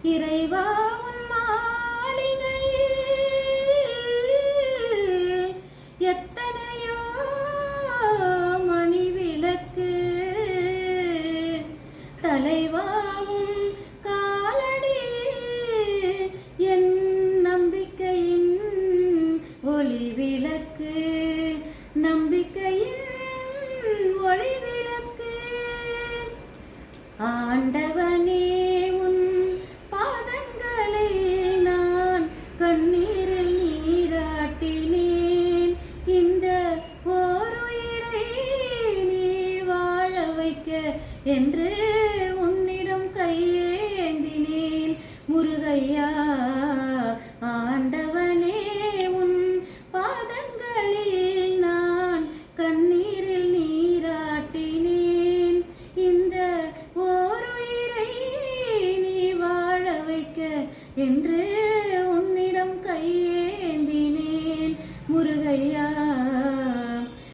இறைவா உன் மாளிகையில் எத்தனையோ மணி விளக்கு, தலைவாவும் காலடியில் என் நம்பிக்கையின் ஒளி விளக்கு, நம்பிக்கையின் ஒளி விளக்கு. ஆண்டவனே உன் பாதங்களை நான் கண்ணீரில் நீராட்டினேன். இந்த ஓருயிரை நீ வாழ வைக்க என்று உன்னிடம் கையேந்தினேன். முருகையா ஆண்டவனே உன் பாதங்களில் நான் கண்ணீரில் நீராட்டினேன். இந்த ஓருயிரை நீ வாழ வைக்க என்று உன்னிடம் கையேந்தினேன். முருகையா